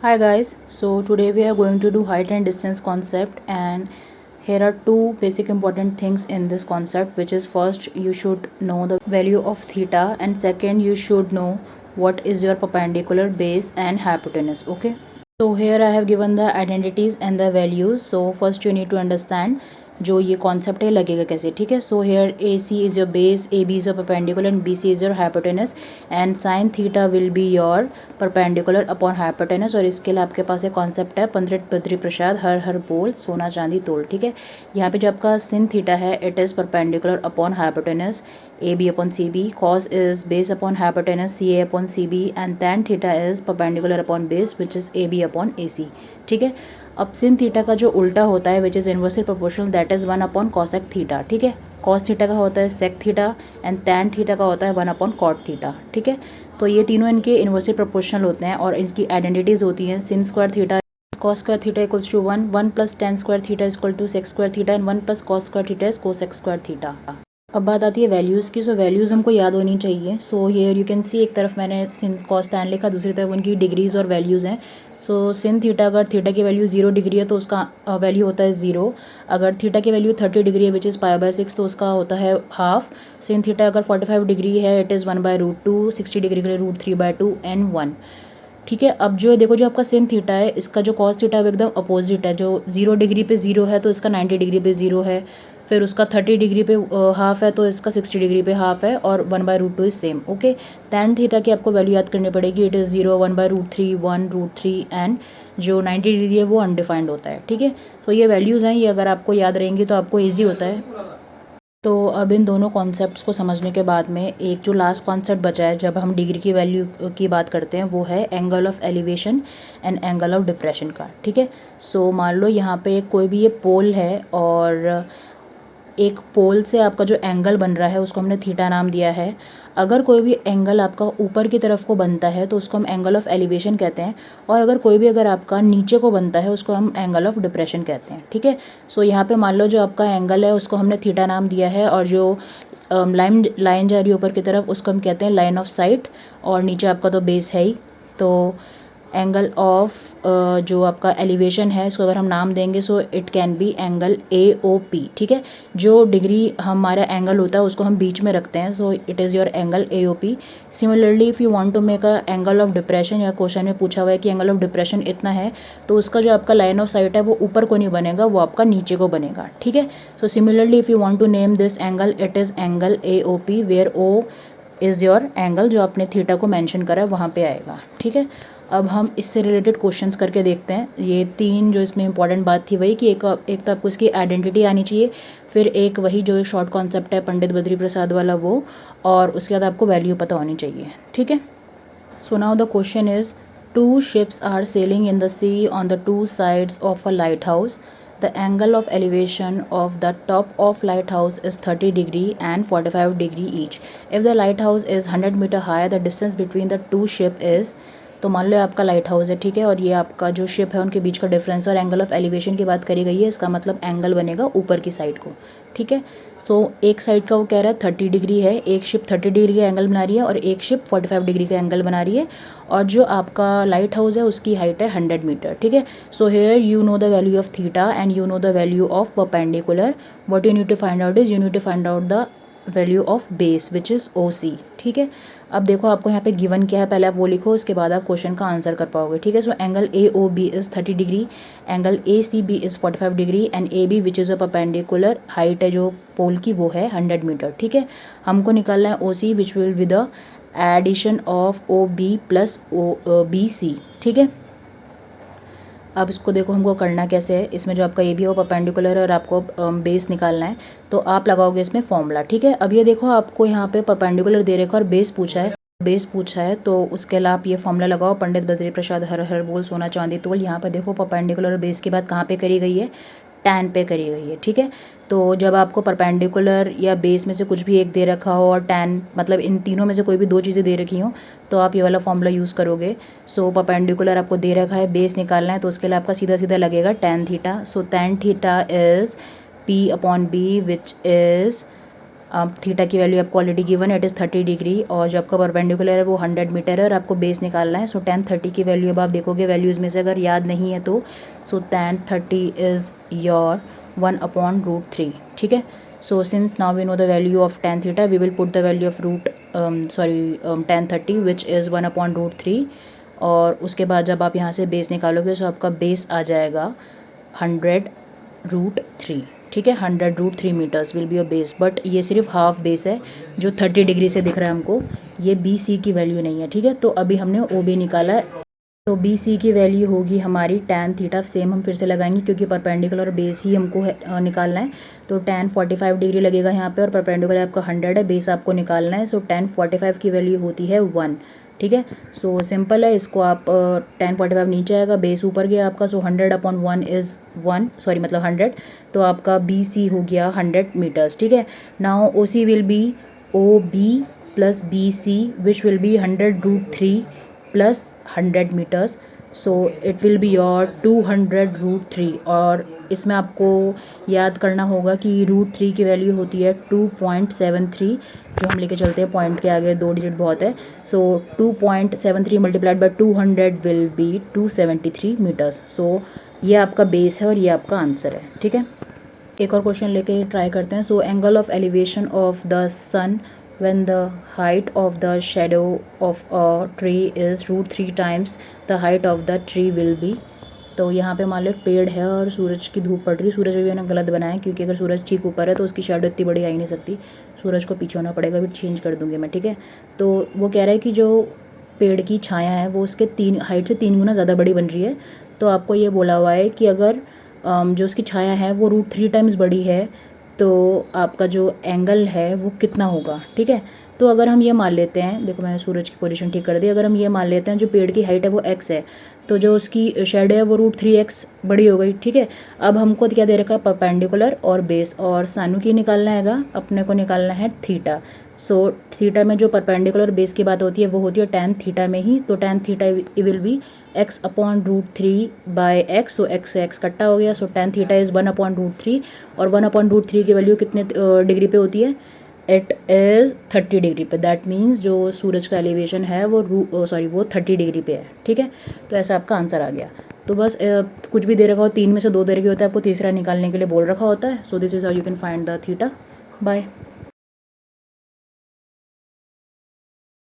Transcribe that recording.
Hi guys, so today we are going to do height and distance concept, and here are two basic important things in this concept, which is first you should know the value of theta, and second you should know what is your perpendicular, base and hypotenuse. Okay, so here I have given the identities and the values. So first you need to understand जो ये concept है लगेगा कैसे, ठीक है. So here A C is your base, A B is your perpendicular and B C is your hypotenuse and sine theta will be your perpendicular upon hypotenuse. और इसके लिए आपके पास एक कॉन्सेप्ट है पंडित बद्री प्रसाद हर हर बोल सोना चांदी तोल, ठीक है. यहाँ पे जो आपका सिन थीटा है it is perpendicular upon hypotenuse A B upon C B, cos is base upon hypotenuse C A upon C B and tan theta is perpendicular upon base which is A B upon A C, ठीक है. अब sin theta का जो उल्टा होता है which is inversely proportional that is 1 upon cosec theta, ठीक है. कॉस थीटा का होता है sec theta and tan theta का होता है 1 अपॉन कॉट थीटा, ठीक है. तो ये तीनों इनके इन्वर्सली प्रोपोर्शनल होते हैं और इनकी आइडेंटिटीज़ होती हैं. Sin square theta cos square theta equals to 1 plus tan square theta equal to sec square theta and 1 plus cos square theta is cosec square theta. अब बात आती है वैल्यूज़ की. सो वैल्यूज़ हमको याद होनी चाहिए. So here you can see एक तरफ मैंने सिन कॉस टैन लिखा, दूसरी तरफ उनकी डिग्रीज़ और वैल्यूज़ हैं. सो सिन थीटा अगर थीटा की वैल्यू 0 डिग्री है तो उसका वैल्यू होता है 0. अगर थीटा की वैल्यू 30 डिग्री है विच इज़ π/6 तो उसका होता है हाफ. सिन थीटा अगर 45 डिग्री है इट इज़ 1/√2, 60 डिग्री के लिए √3/2 एंड 1, ठीक है. अब जो देखो जो आपका सिन थीटा है इसका जो कॉस थीटा है वो एकदम अपोजिट है. जो 0 डिग्री पे 0 है तो इसका 90 डिग्री पे 0 है. फिर उसका 30 डिग्री पे हाफ है तो इसका 60 डिग्री पे हाफ है और 1/√2 is same. Okay, tan theta की आपको वैल्यू याद करनी पड़ेगी. इट इज़ 0, 1/√3, 1√3 एंड जो 90 डिग्री है वो अनडिफाइंड होता है, ठीक है. तो ये वैल्यूज़ हैं, ये अगर आपको याद रहेंगी तो आपको ईजी होता है. तो अब इन दोनों कॉन्सेप्ट्स को समझने के बाद में एक जो लास्ट कॉन्सेप्ट बचा है जब हम डिग्री की वैल्यू की बात करते हैं वो है angle of elevation and angle of depression का, ठीक है. सो मान लो यहाँ पे कोई भी ये पोल है और एक पोल से आपका जो एंगल बन रहा है उसको हमने थीटा नाम दिया है. अगर कोई भी एंगल आपका ऊपर की तरफ को बनता है तो उसको हम एंगल ऑफ एलिवेशन कहते हैं, और अगर आपका नीचे को बनता है उसको हम एंगल ऑफ डिप्रेशन कहते हैं, ठीक है. सो यहाँ पे मान लो जो आपका एंगल है उसको हमने थीटा नाम दिया है और जो लाइन जा रही है ऊपर की तरफ उसको हम कहते हैं लाइन ऑफ साइट, और नीचे आपका तो बेस है ही. तो एंगल ऑफ जो आपका एलिवेशन है इसको अगर हम नाम देंगे so it can be angle AOP, ठीक है. जो डिग्री हमारा एंगल होता है उसको हम बीच में रखते हैं, so it is your angle AOP. Similarly if you want to make a angle of depression, या क्वेश्चन में पूछा हुआ है कि एंगल ऑफ डिप्रेशन इतना है तो उसका जो आपका लाइन ऑफ साइट है वो ऊपर को नहीं बनेगा, वो आपका नीचे को बनेगा, ठीक है. So similarly if you want to name this angle it is angle AOP where O is your angle जो आपने थीटा को मेंशन करा है वहाँ पे आएगा, ठीक है. अब हम इससे रिलेटेड क्वेश्चंस करके देखते हैं. ये तीन जो इसमें इंपॉर्टेंट बात थी वही कि एक तो आपको इसकी आइडेंटिटी आनी चाहिए, फिर एक वही जो एक शॉर्ट कॉन्सेप्ट है पंडित बद्री प्रसाद वाला वो, और उसके बाद आपको वैल्यू पता होनी चाहिए, ठीक है. So now the question is two ships are sailing in the sea on the two sides of a lighthouse. The angle of elevation of the top of lighthouse is 30 degree and 45 degree each. If the lighthouse is 100 meter high, the distance between the two ship is. तो मान लो आपका light house है, ठीक है, और ये आपका जो शिप है उनके बीच का डिफरेंस, और एंगल ऑफ एलिवेशन की बात करी गई है, इसका मतलब एंगल बनेगा ऊपर की साइड को, ठीक है. सो एक साइड का वो कह रहा है 30 डिग्री है, एक शिप 30 डिग्री का एंगल बना रही है और एक शिप 45 डिग्री का एंगल बना रही है, और जो आपका लाइट हाउस है उसकी हाइट है 100 मीटर, ठीक है. So here you know the value of theta and you know the value of perpendicular. What you need to find out is you need to find out the value of base which is OC, ठीक है. अब देखो आपको यहाँ पे given क्या है, पहले आप वो लिखो उसके बाद आप क्वेश्चन का आंसर कर पाओगे, ठीक है. So angle AOB is 30 degree, angle ACB is 45 degree and AB which is a perpendicular, height है जो पोल की वो है 100 मीटर, ठीक है. हमको निकालना है OC which will be the addition of OB plus BC, ठीक है. अब इसको देखो हमको करना कैसे है. इसमें जो आपका ये भी हो परपेंडिकुलर है और आपको बेस निकालना है, तो आप लगाओगे इसमें फॉर्मूला, ठीक है. अब ये देखो आपको यहाँ पे परपेंडिकुलर दे रखा और बेस पूछा है तो उसके लिए आप ये फॉर्मूला लगाओ पंडित बद्री प्रसाद हर हर बोल सोना चांदी तोल. यहाँ पे देखो परपेंडिकुलर और बेस की बात कहाँ पे करी गई है, टैन पे करी गई है, ठीक है. तो जब आपको परपेंडिकुलर या बेस में से कुछ भी एक दे रखा हो और टैन मतलब इन तीनों में से कोई भी दो चीज़ें दे रखी हो तो आप ये वाला फॉर्मूला यूज़ करोगे. सो परपेंडिकुलर आपको दे रखा है, बेस निकालना है, तो उसके लिए आपका सीधा सीधा लगेगा tan theta. So tan theta is P/B which is अब थीटा की वैल्यू आपको ऑलरेडी गिवन है, इट इज़ 30 डिग्री, और जो आपका परपेंडिकुलर है वो 100 मीटर है और आपको बेस निकालना है। सो tan 30 की वैल्यू अब आप देखोगे वैल्यूज़ में से अगर याद नहीं है तो, सो tan 30 इज़ योर 1/√3, ठीक है। So since now we know the value of tan theta, we will put the value of tan 30 which is 1/√3, और उसके बाद जब आप यहाँ से बेस निकालोगे सो आपका बेस आ जाएगा 100√3, ठीक है। 100√3 metres will be your base, but ये सिर्फ हाफ बेस है जो 30 डिग्री से दिख रहा है हमको, ये बी सी की वैल्यू नहीं है, ठीक है। तो अभी हमने ओ बी निकाला है, तो बी सी की वैल्यू होगी हमारी tan थीटा, सेम हम फिर से लगाएंगे क्योंकि परपेंडिकुलर बेस ही हमको निकालना है। तो tan 45 डिग्री लगेगा यहाँ पे, और परपेंडिकुलर आपका 100 है, बेस आपको निकालना है। सो tan 45 की वैल्यू होती है 1, ठीक है। सो सिंपल है, इसको आप tan 45 नीचे आएगा, बेस ऊपर गया आपका, सो 100/1 इज़ 1, सॉरी मतलब 100, तो आपका बी सी हो गया 100 मीटर्स, ठीक है। Now O C will be O B plus B C which will be 100√3 plus 100 metres, so it will be your 200√3, और इसमें आपको याद करना होगा कि √3 की वैल्यू होती है 2.73, जो हम लेके चलते हैं पॉइंट के आगे 2 डिजिट बहुत है। So 2.73 multiplied by 200 will be 273 metres. So ये आपका बेस है और ये आपका आंसर है, ठीक है। एक और क्वेश्चन लेके ट्राई करते हैं। So angle of elevation of the sun when the height of the shadow of a tree is √3 times the height of the tree will be। तो यहाँ पे मान लो एक पेड़ है और सूरज की धूप पड़ रही है, सूरज भी मैंने गलत बनाया क्योंकि अगर सूरज ठीक ऊपर है तो उसकी शैडो इतनी बड़ी आ ही नहीं सकती, सूरज को पीछे होना पड़ेगा, भी चेंज कर दूंगी मैं, ठीक है। तो वो कह रहा है कि जो पेड़ की छाया है वो उसके 3 हाइट से 3 गुना ज़्यादा बड़ी बन रही है। तो आपको ये बोला हुआ है कि अगर जो उसकी छाया है वो √3 टाइम्स बड़ी है तो आपका जो एंगल है वो कितना होगा, ठीक है। तो अगर हम ये मान लेते हैं, देखो मैंने सूरज की पोजीशन ठीक कर दी, अगर हम ये मान लेते हैं जो पेड़ की हाइट है वो x है, तो जो उसकी शैडो है वो √3x बड़ी हो गई, ठीक है। अब हमको क्या दे रखा है, परपेंडिकुलर और बेस, और सानू की निकालना हैगा, अपने को निकालना है थीटा। सो थीटा में जो परपेंडिकुलर बेस की बात होती है वो होती है tan थीटा में ही, तो tan theta will be x/√3 by x, so x से x कट्टा हो गया, सो tan थीटा इज़ 1/√3, और 1/√3 की वैल्यू कितने डिग्री पे होती है, इट इज़ 30 डिग्री पे। दैट मीन्स जो सूरज का एलिवेशन है वो वो 30 डिग्री पे है, ठीक है। तो ऐसा आपका आंसर आ गया। तो बस कुछ भी दे रखा हो, 3 में से 2 दे रखे होता है, आपको तीसरा निकालने के लिए बोल रखा होता है। So this is how you can find the theta. Bye.